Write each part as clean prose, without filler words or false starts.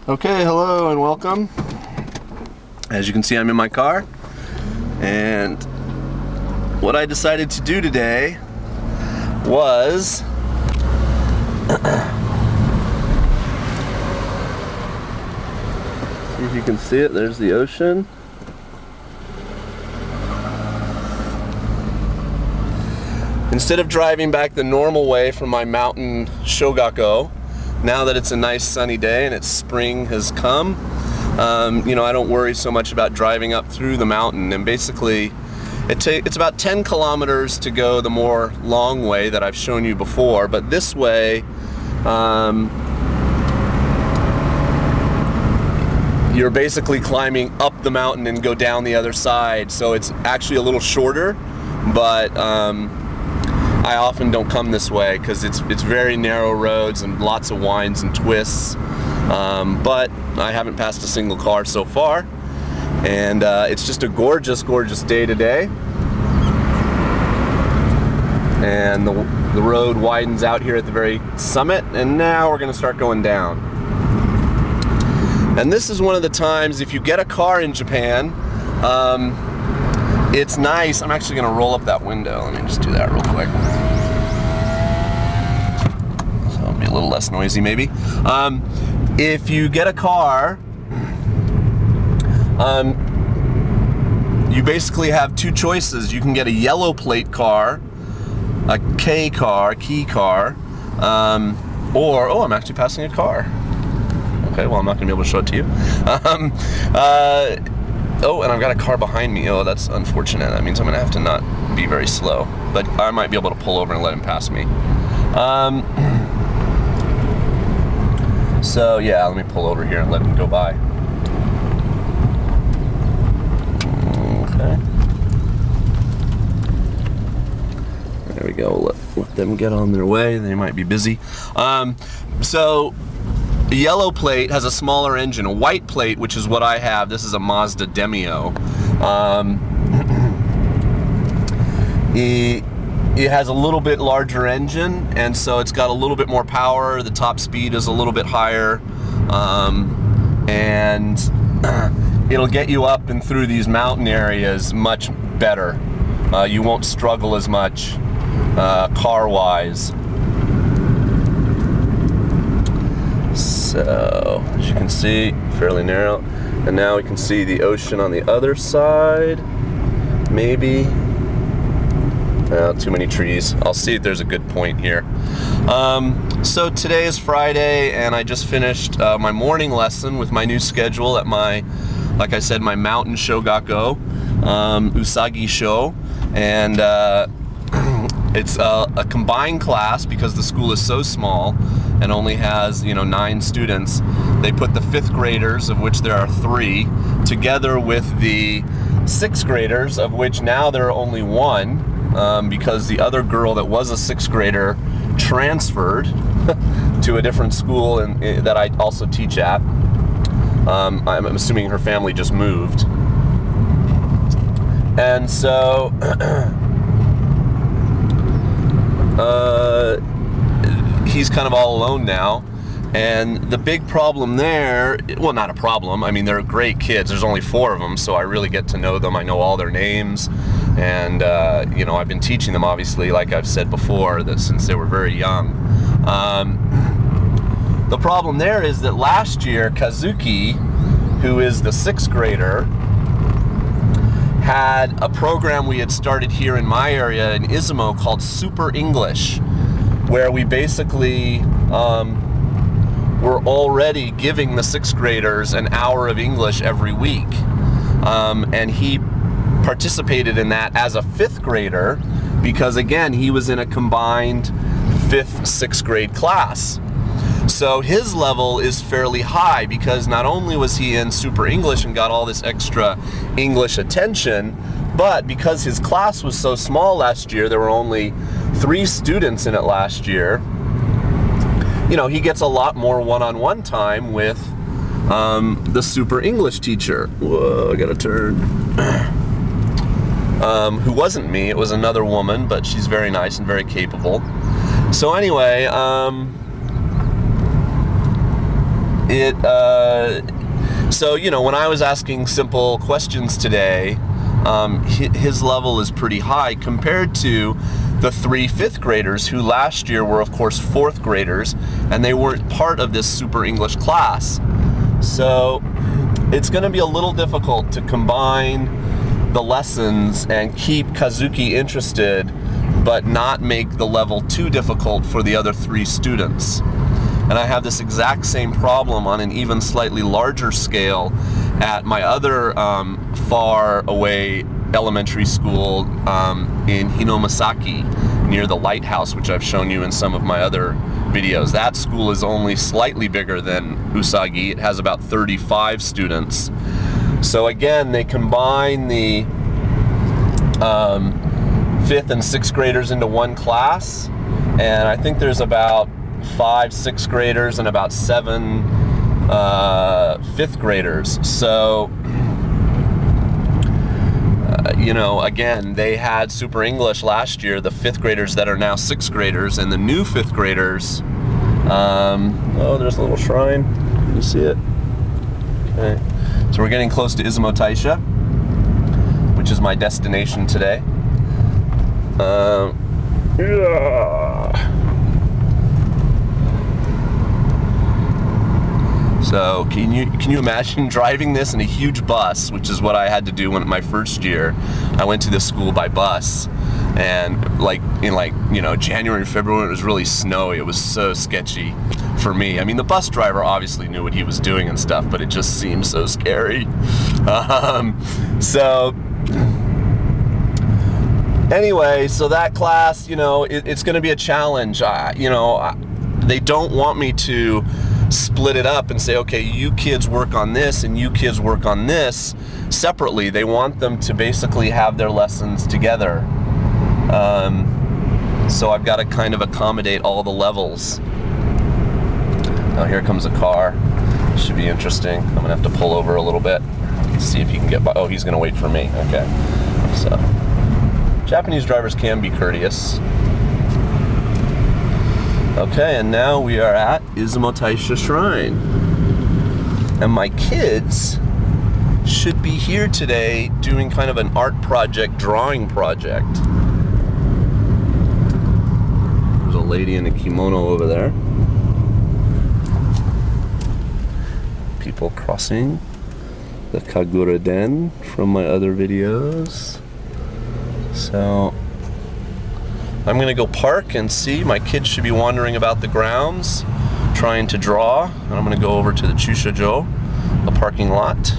Okay, hello and welcome. As you can see, I'm in my car, and what I decided to do today was see if you can see it, there's the ocean. Instead of driving back the normal way from my mountain shogako, now that it's a nice sunny day and it's spring has come, you know, I don't worry so much about driving up through the mountain. And basically, it's about 10 kilometers to go the more long way that I've shown you before. But this way, you're basically climbing up the mountain and go down the other side. So it's actually a little shorter, but I often don't come this way because it's very narrow roads and lots of winds and twists, but I haven't passed a single car so far, and it's just a gorgeous, gorgeous day today, and the road widens out here at the very summit, and now we're going to start going down. And this is one of the times, if you get a car in Japan, it's nice. I'm actually going to roll up that window. Let me just do that real quick. So it'll be a little less noisy maybe. If you get a car, you basically have two choices. You can get a yellow plate car, a K car, key car, or, oh, I'm actually passing a car. Okay, well, I'm not going to be able to show it to you. Oh, and I've got a car behind me. Oh, that's unfortunate. That means I'm gonna have to not be very slow. But I might be able to pull over and let him pass me. So yeah, let me pull over here and let him go by. Okay. There we go. Let them get on their way. They might be busy. So the yellow plate has a smaller engine. A white plate, which is what I have, this is a Mazda Demio. It has a little bit larger engine, and so it's got a little bit more power. The top speed is a little bit higher, and it'll get you up and through these mountain areas much better. You won't struggle as much car-wise. So, as you can see, fairly narrow. And now we can see the ocean on the other side. Maybe. Too many trees. I'll see if there's a good point here. So today is Friday, and I just finished my morning lesson with my new schedule at my, like I said, my mountain shogako, Usagi Sho. And it's a combined class because the school is so small and only has, you know, 9 students. They put the 5th graders, of which there are 3, together with the 6th graders, of which now there are only 1, because the other girl that was a 6th grader transferred to a different school that I also teach at. I'm assuming her family just moved. And so he's kind of all alone now, and the big problem there, well, not a problem, I mean, they're great kids. There's only 4 of them, so I really get to know them. I know all their names, and you know, I've been teaching them, obviously, like I've said before, that since they were very young. The problem there is that last year, Kazuki, who is the 6th grader, had a program we had started here in my area in Izumo called Super English, where we basically were already giving the 6th graders an hour of English every week. And he participated in that as a 5th grader because, again, he was in a combined 5th, 6th grade class. So his level is fairly high because not only was he in Super English and got all this extra English attention, but because his class was so small last year, there were only 3 students in it last year, you know, he gets a lot more one-on-one time with the Super English teacher. Whoa, I gotta turn. Who wasn't me, it was another woman, but she's very nice and very capable. So anyway, So, you know, when I was asking simple questions today, his level is pretty high compared to the 3 5th graders who last year were, of course, 4th graders, and they weren't part of this Super English class. So it's going to be a little difficult to combine the lessons and keep Kazuki interested, but not make the level too difficult for the other 3 students. And I have this exact same problem on an even slightly larger scale at my other far away elementary school in Hinomasaki, near the lighthouse, which I've shown you in some of my other videos. That school is only slightly bigger than Usagi. It has about 35 students. So again, they combine the 5th and 6th graders into one class, and I think there's about 5 6th graders and about 7 5th graders. So you know, again, they had Super English last year, the 5th graders that are now 6th graders, and the new 5th graders. Oh, there's a little shrine. Can you see it? Okay. So we're getting close to IzumoTaisha, which is my destination today. So can you imagine driving this in a huge bus, which is what I had to do when my first year. I went to this school by bus, and in January and February, it was really snowy. It was so sketchy for me. I mean, the bus driver obviously knew what he was doing and stuff, but it just seemed so scary. So anyway, so that class, you know, it's going to be a challenge. They don't want me to split it up and say, okay, you kids work on this and you kids work on this separately. They want them to basically have their lessons together. So I've got to kind of accommodate all the levels. Now here comes a car. Should be interesting. I'm gonna have to pull over a little bit, see if he can get by. Oh, he's gonna wait for me. Okay. So Japanese drivers can be courteous. Okay, and now we are at IzumoTaisha Shrine. And my kids should be here today doing kind of an art project, drawing project. There's a lady in a kimono over there. People crossing the Kagura-den from my other videos. So I'm gonna go park and see. My kids should be wandering about the grounds trying to draw, and I'm gonna go over to the Chushajo, the parking lot.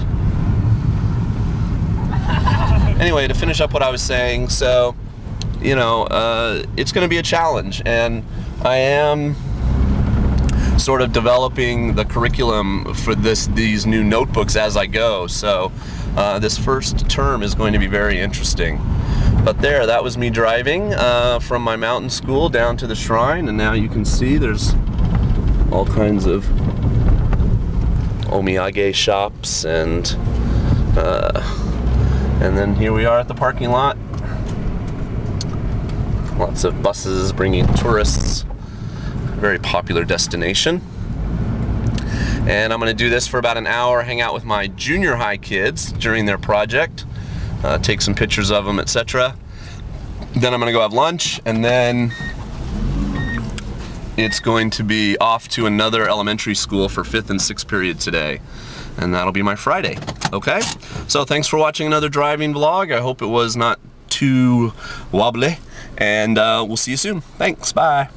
Anyway, to finish up what I was saying, so you know, it's gonna be a challenge, and I am sort of developing the curriculum for these new notebooks as I go. So this first term is going to be very interesting. But there, that was me driving from my mountain school down to the shrine, and now you can see there's all kinds of omiyage shops, and then here we are at the parking lot. Lots of buses bringing tourists. Very popular destination. And I'm going to do this for about an hour, hang out with my junior high kids during their project, take some pictures of them, etc. Then I'm going to go have lunch, and then it's going to be off to another elementary school for 5th and 6th period today, and that'll be my Friday. Okay, so thanks for watching another driving vlog. I hope it was not too wobbly, and we'll see you soon. Thanks, bye.